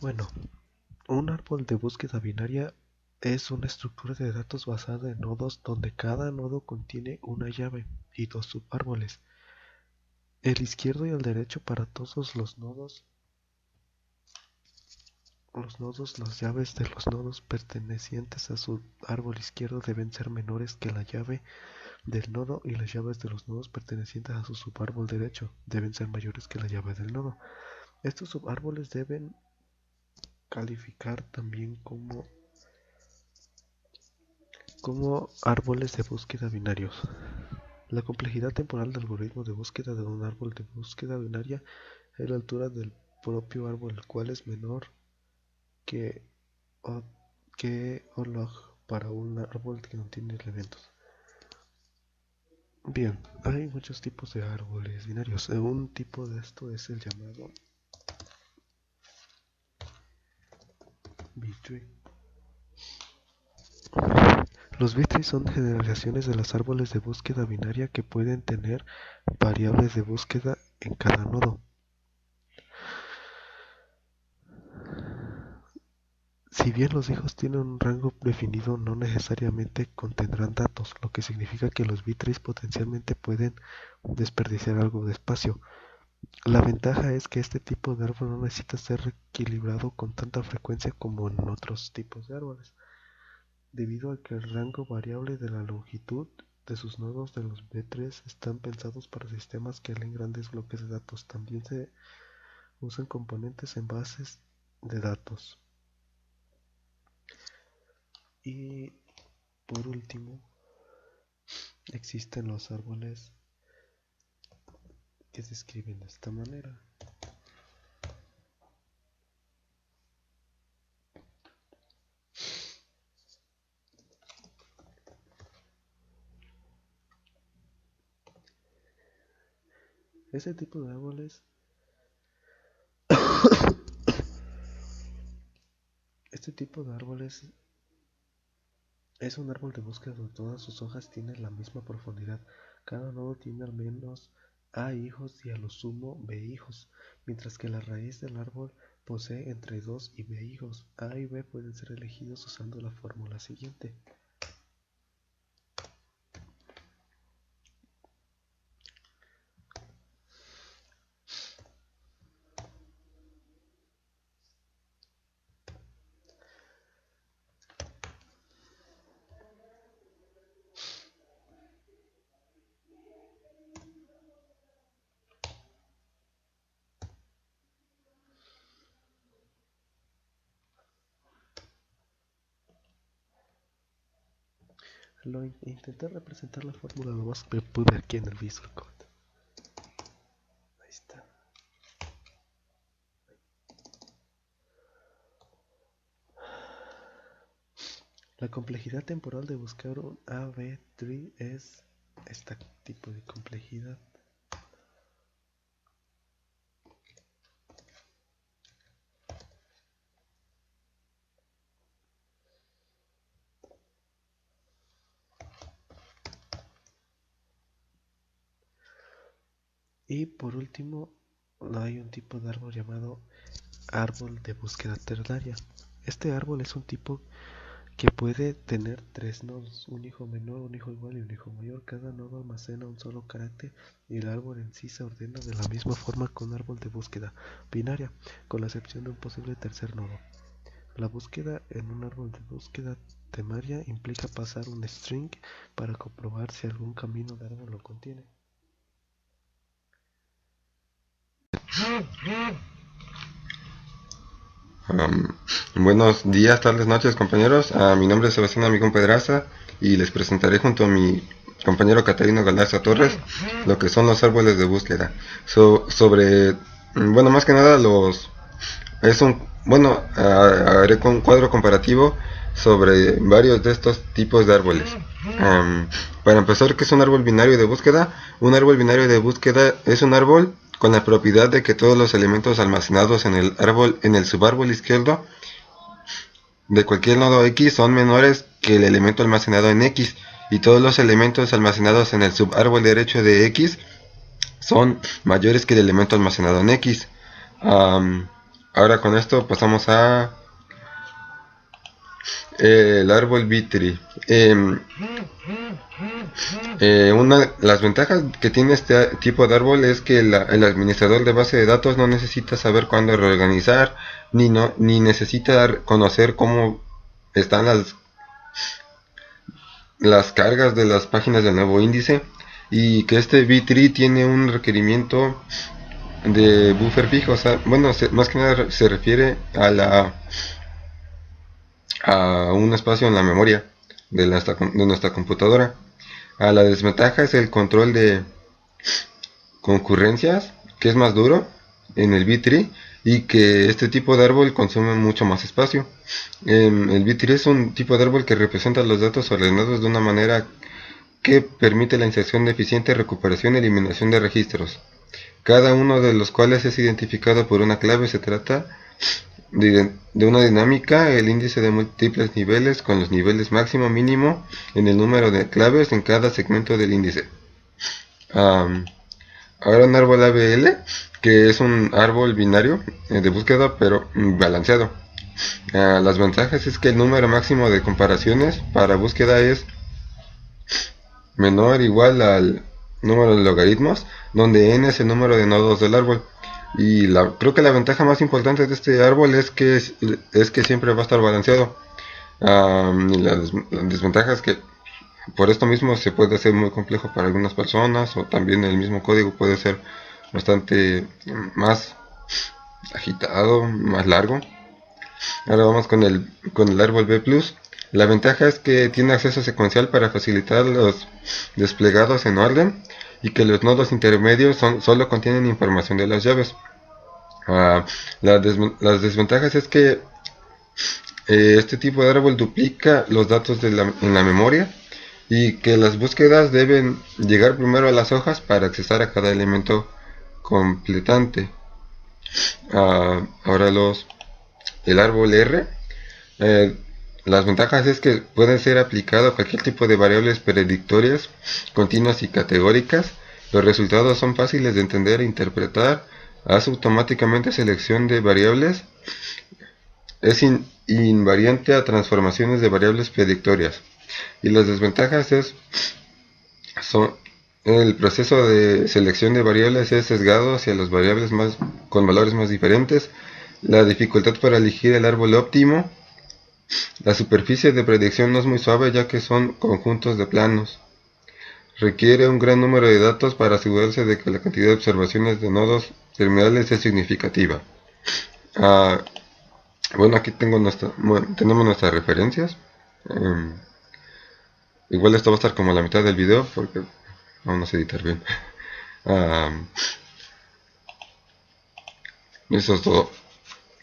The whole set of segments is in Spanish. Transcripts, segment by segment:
Bueno, un árbol de búsqueda binaria es una estructura de datos basada en nodos donde cada nodo contiene una llave y dos subárboles, el izquierdo y el derecho para todos los nodos. Las llaves de los nodos pertenecientes a su árbol izquierdo deben ser menores que la llave del nodo y las llaves de los nodos pertenecientes a su subárbol derecho deben ser mayores que la llave del nodo. Estos subárboles deben calificar también como árboles de búsqueda binarios. La complejidad temporal del algoritmo de búsqueda de un árbol de búsqueda binaria es la altura del propio árbol, el cual es menor que O log para un árbol que no tiene elementos. Bien, hay muchos tipos de árboles binarios. Un tipo de esto es el llamado B-tree. Los B-trees son generalizaciones de los árboles de búsqueda binaria que pueden tener variables de búsqueda en cada nodo. Si bien los hijos tienen un rango definido, no necesariamente contendrán datos, lo que significa que los B-trees potencialmente pueden desperdiciar algo de espacio. La ventaja es que este tipo de árbol no necesita ser reequilibrado con tanta frecuencia como en otros tipos de árboles, debido a que el rango variable de la longitud de sus nodos de los B-trees están pensados para sistemas que leen grandes bloques de datos. También se usan componentes en bases de datos. Y por último, existen los árboles que se escriben de esta manera. Este tipo de árboles es un árbol de búsqueda donde todas sus hojas tienen la misma profundidad. Cada nodo tiene al menos A hijos y a lo sumo B hijos, mientras que la raíz del árbol posee entre 2 y B hijos. A y B pueden ser elegidos usando la fórmula siguiente. Intenté representar la fórmula lo más que pude aquí en el Visual Code. Ahí está. La complejidad temporal de buscar un A-B tree es este tipo de complejidad. Y por último, hay un tipo de árbol llamado árbol de búsqueda ternaria. Este árbol es un tipo que puede tener tres nodos, un hijo menor, un hijo igual y un hijo mayor. Cada nodo almacena un solo carácter y el árbol en sí se ordena de la misma forma que un árbol de búsqueda binaria, con la excepción de un posible tercer nodo. La búsqueda en un árbol de búsqueda temaria implica pasar un string para comprobar si algún camino de árbol lo contiene. Buenos días, tardes, noches, compañeros. Mi nombre es Sebastián Amigón Pedraza y les presentaré junto a mi compañero Catarino Galarza Torres lo que son los árboles de búsqueda. Más que nada haré un cuadro comparativo sobre varios de estos tipos de árboles. Para empezar, ¿qué es un árbol binario de búsqueda? Un árbol binario de búsqueda es un árbol con la propiedad de que todos los elementos almacenados en el subárbol izquierdo de cualquier nodo X son menores que el elemento almacenado en X, y todos los elementos almacenados en el subárbol derecho de X son mayores que el elemento almacenado en X. ahora con esto pasamos a el árbol Bitri. Las ventajas que tiene este tipo de árbol es que el administrador de base de datos no necesita saber cuándo reorganizar, ni necesita conocer cómo están las cargas de las páginas del nuevo índice, y que este B-tree tiene un requerimiento de buffer fijo. O sea, bueno, más que nada se refiere a un espacio en la memoria de nuestra computadora. A la desventaja es el control de concurrencias, que es más duro en el B-tree, y que este tipo de árbol consume mucho más espacio. El B-tree es un tipo de árbol que representa los datos ordenados de una manera que permite la inserción eficiente, recuperación y eliminación de registros, cada uno de los cuales es identificado por una clave. Se trata de una dinámica, el índice de múltiples niveles, con los niveles máximo mínimo en el número de claves en cada segmento del índice. Ahora un árbol ABL, que es un árbol binario de búsqueda, pero balanceado. Las ventajas es que el número máximo de comparaciones para búsqueda es menor o igual al número de logaritmos, donde n es el número de nodos del árbol. Y creo que la ventaja más importante de este árbol es que siempre va a estar balanceado. La desventaja es que por esto mismo se puede hacer muy complejo para algunas personas, o también el mismo código puede ser bastante más agitado, más largo. Ahora vamos con el árbol B+. La ventaja es que tiene acceso secuencial para facilitar los desplegados en orden, y que los nodos intermedios solo contienen información de las llaves. Las desventajas es que este tipo de árbol duplica los datos en la memoria, y que las búsquedas deben llegar primero a las hojas para accesar a cada elemento completante. Ahora el árbol R. Eh, las ventajas es que pueden ser aplicado a cualquier tipo de variables predictorias, continuas y categóricas. Los resultados son fáciles de entender e interpretar. Hace automáticamente selección de variables. Es invariante a transformaciones de variables predictorias. Y las desventajas son el proceso de selección de variables es sesgado hacia las variables con valores más diferentes. La dificultad para elegir el árbol óptimo. La superficie de predicción no es muy suave, ya que son conjuntos de planos. Requiere un gran número de datos para asegurarse de que la cantidad de observaciones de nodos terminales es significativa. Bueno, aquí tenemos nuestras referencias. Igual esto va a estar como a la mitad del video, porque vamos a editar bien. Eso es todo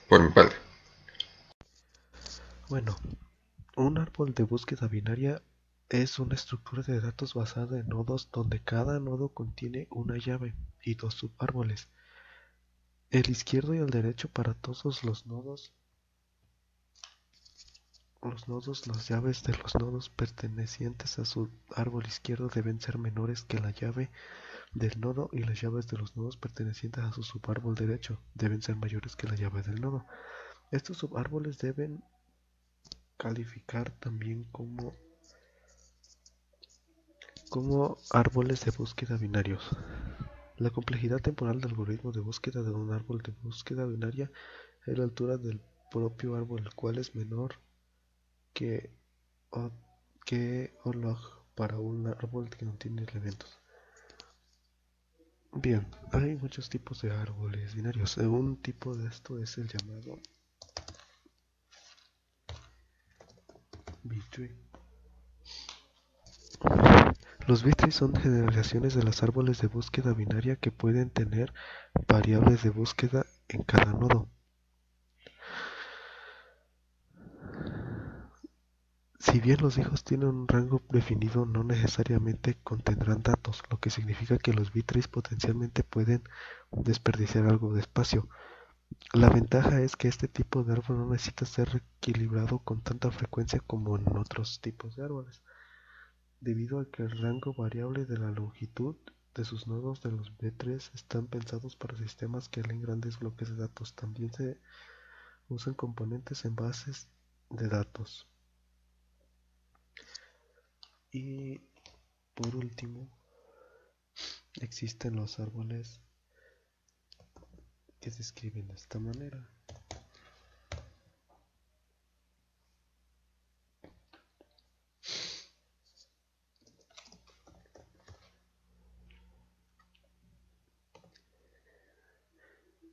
por mi parte. Bueno, un árbol de búsqueda binaria es una estructura de datos basada en nodos donde cada nodo contiene una llave y dos subárboles. El izquierdo y el derecho para todos los nodos, las llaves de los nodos pertenecientes a su árbol izquierdo deben ser menores que la llave del nodo, y las llaves de los nodos pertenecientes a su subárbol derecho deben ser mayores que la llave del nodo. Estos subárboles deben calificar también como árboles de búsqueda binarios. La complejidad temporal del algoritmo de búsqueda de un árbol de búsqueda binaria es la altura del propio árbol, el cual es menor que O log para un árbol que no tiene elementos. Bien, hay muchos tipos de árboles binarios. Un tipo de esto es el llamado B-tree. Los B-trees son generalizaciones de los árboles de búsqueda binaria que pueden tener variables de búsqueda en cada nodo. Si bien los hijos tienen un rango definido, no necesariamente contendrán datos, lo que significa que los B-trees potencialmente pueden desperdiciar algo de espacio. La ventaja es que este tipo de árbol no necesita ser reequilibrado con tanta frecuencia como en otros tipos de árboles, debido a que el rango variable de la longitud de sus nodos de los B3 están pensados para sistemas que leen grandes bloques de datos. También se usan componentes en bases de datos. Y por último, existen los árboles que se escriben de esta manera.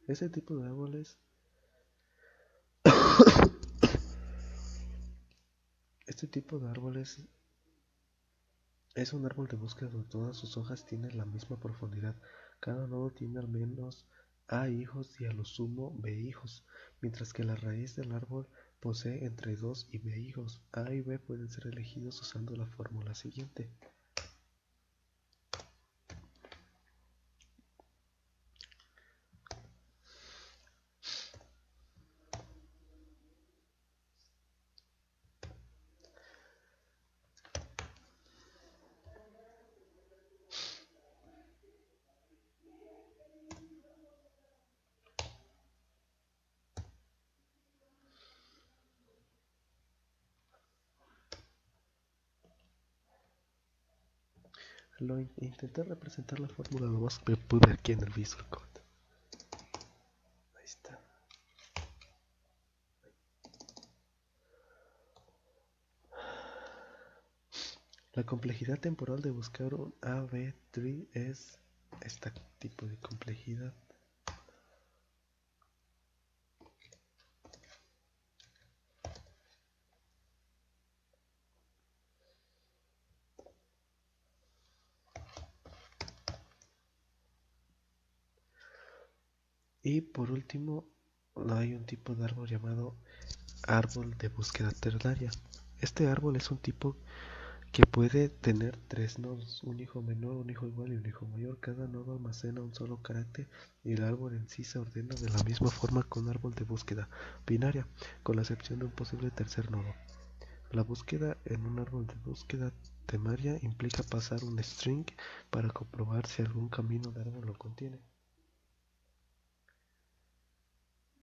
Este tipo de árboles Este tipo de árboles es un árbol de búsqueda donde todas sus hojas tienen la misma profundidad. Cada nodo tiene al menos A hijos y a lo sumo B hijos, mientras que la raíz del árbol posee entre 2 y B hijos. A y B pueden ser elegidos usando la fórmula siguiente. Intenté representar la fórmula lo más que pude aquí en el Visual Code. Ahí está. La complejidad temporal de buscar un A-B tree es este tipo de complejidad. Y por último, hay un tipo de árbol llamado árbol de búsqueda ternaria. Este árbol es un tipo que puede tener tres nodos, un hijo menor, un hijo igual y un hijo mayor. Cada nodo almacena un solo carácter y el árbol en sí se ordena de la misma forma que un árbol de búsqueda binaria, con la excepción de un posible tercer nodo. La búsqueda en un árbol de búsqueda temaria implica pasar un string para comprobar si algún camino de árbol lo contiene.